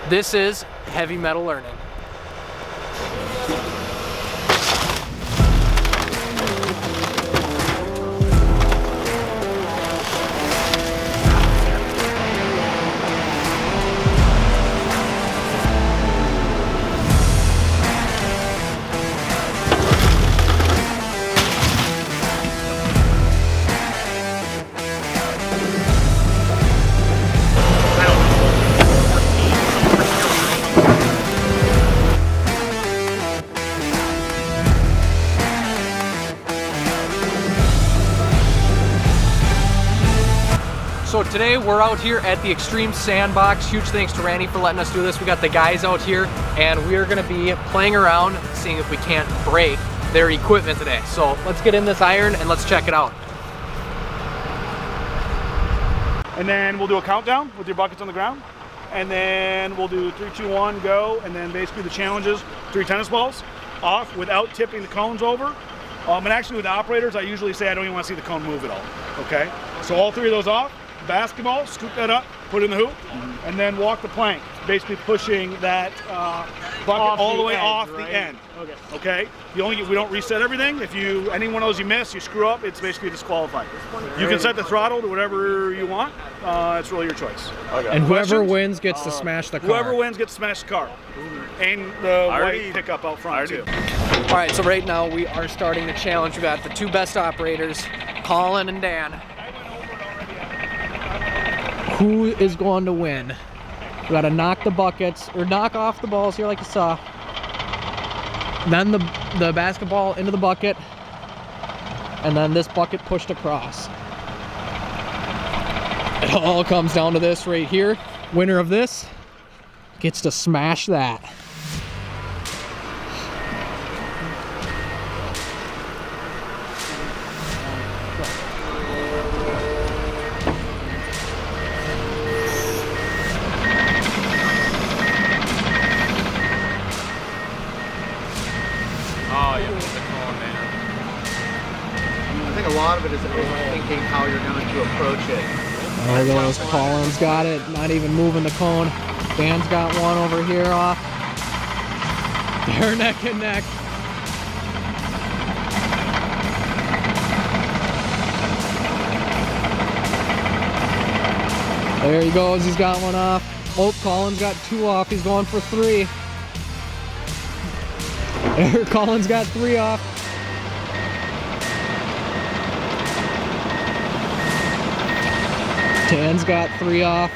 This is heavy metal learning. So today we're out here at the Extreme Sandbox. Huge thanks to Randy for letting us do this. We got the guys out here and we are gonna be playing around, seeing if we can't break their equipment today. So let's get in this iron and let's check it out. And then we'll do a countdown with your buckets on the ground. And then we'll do 3, 2, 1, go. And then basically the challenge is 3 tennis balls off without tipping the cones over. And actually with the operators, I usually say I don't even want to see the cone move at all, okay? So all 3 of those off. Basketball, scoop that up, put it in the hoop, and then walk the plank, basically pushing that bucket all the way off the end. Okay. We don't reset everything. If any one of those you miss, you screw up, it's basically disqualified. You can set the throttle to whatever you want. It's really your choice. Okay. And whoever wins gets to smash the car. Whoever wins gets to smash the car. And the white pickup out front too. All right, so right now we are starting the challenge. We got the 2 best operators, Colin and Dan. Who is going to win? We gotta knock the buckets, or knock off the balls here like you saw. Then the basketball into the bucket, and then this bucket pushed across. It all comes down to this right here. Winner of this gets to smash that. A lot of it is thinking how you're going to approach it. There goes Colin's got it, not even moving the cone. Dan's got one over here off. They're neck and neck. There he goes, he's got one off. Oh, Colin's got 2 off, he's going for 3. There, Colin's got 3 off. Dan's got 3 off.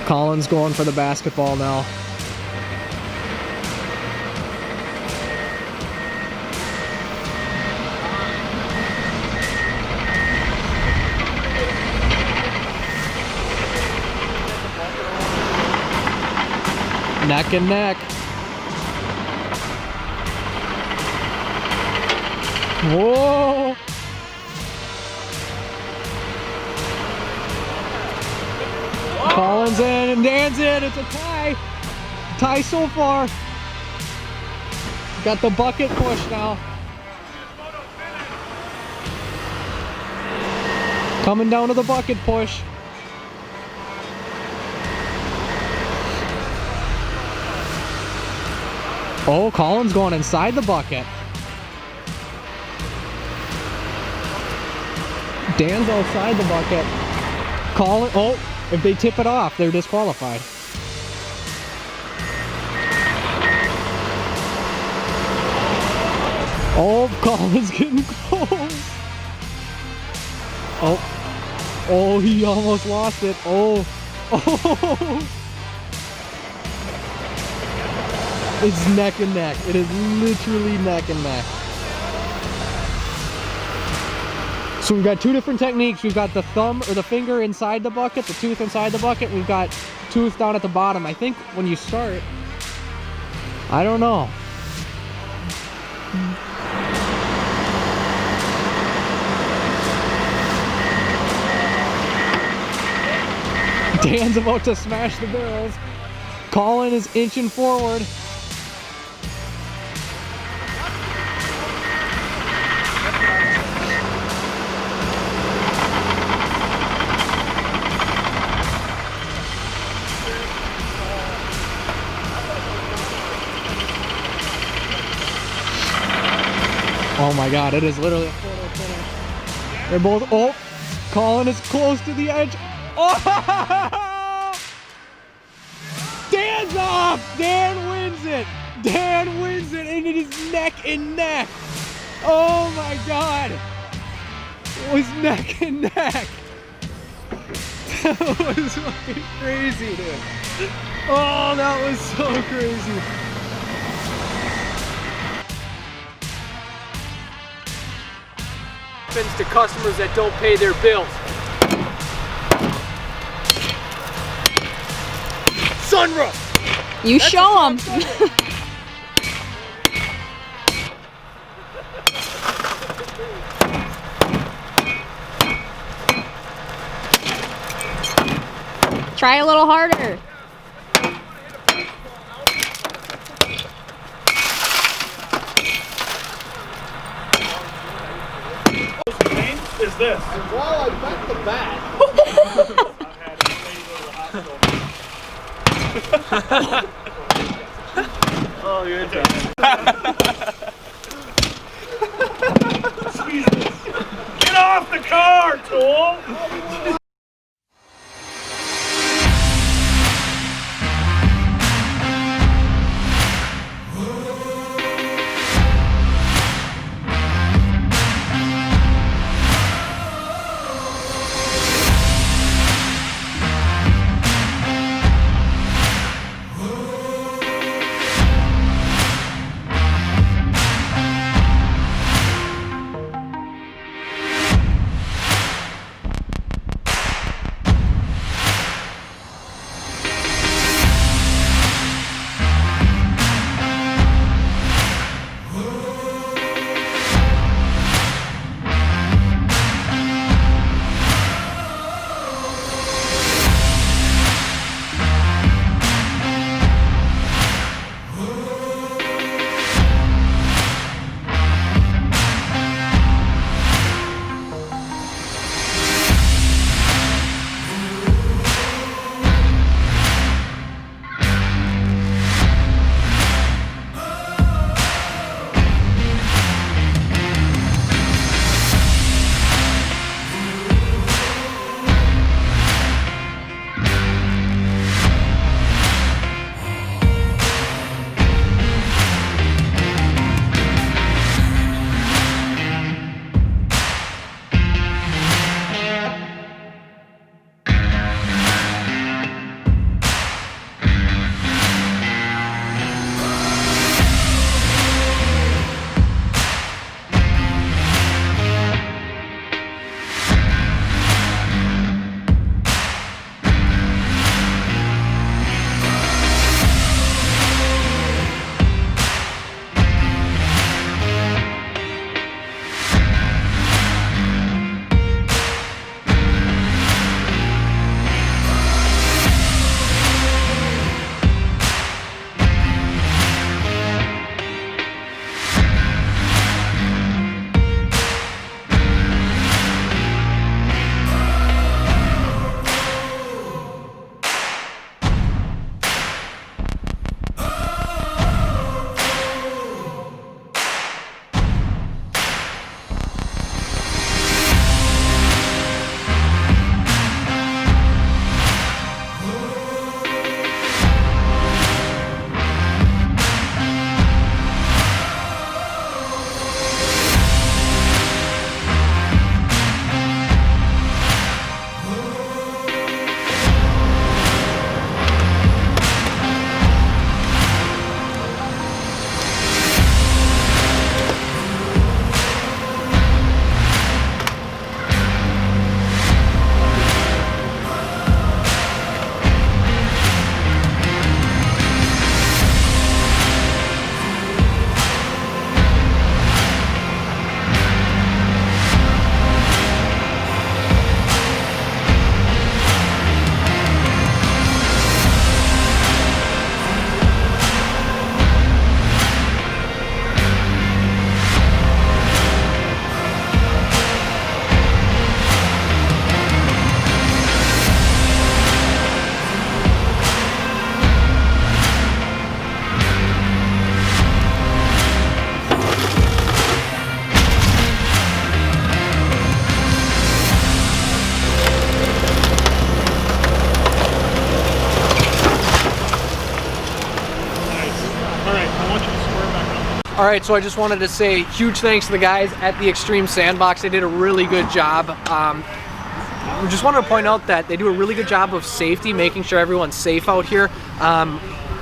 Colin's going for the basketball now. Neck and neck. Whoa! Colin's in and Dan's in. It's a tie. Tie so far. Got the bucket push now. Coming down to the bucket push. Oh, Colin's going inside the bucket. Dan's outside the bucket. Colin, oh, if they tip it off, they're disqualified. Oh, Colin's getting close. Oh, he almost lost it. Oh. It's neck and neck. It is literally neck and neck. So we've got 2 different techniques. We've got the thumb or the finger inside the bucket, the tooth inside the bucket. We've got tooth down at the bottom. I think when you start, I don't know. Dan's about to smash the barrels. Colin is inching forward. Oh my God, it is literally a photo finish. They're both, oh, Colin is close to the edge. Oh! Dan's off! Dan wins it! Dan wins it, and it is neck and neck. Oh my God. It was neck and neck. That was fucking crazy, dude. Oh, that was so crazy. Happens to customers that don't pay their bills. Sunroof! You show them. Try a little harder. Is this? Well, I bet the bat. Oh, you're interesting. Jesus. Get off the car, tool! All right, so I just wanted to say huge thanks to the guys at the Extreme Sandbox. They did a really good job. We just wanted to point out that they do a really good job of safety, making sure everyone's safe out here.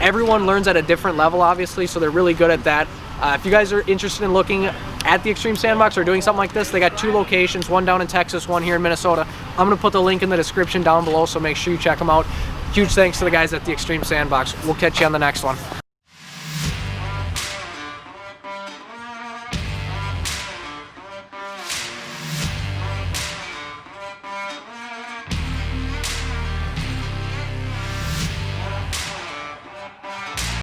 Everyone learns at a different level, obviously, so they're really good at that. If you guys are interested in looking at the Extreme Sandbox or doing something like this, they got 2 locations, one down in Texas, one here in Minnesota. I'm gonna put the link in the description down below, so make sure you check them out. Huge thanks to the guys at the Extreme Sandbox. We'll catch you on the next one.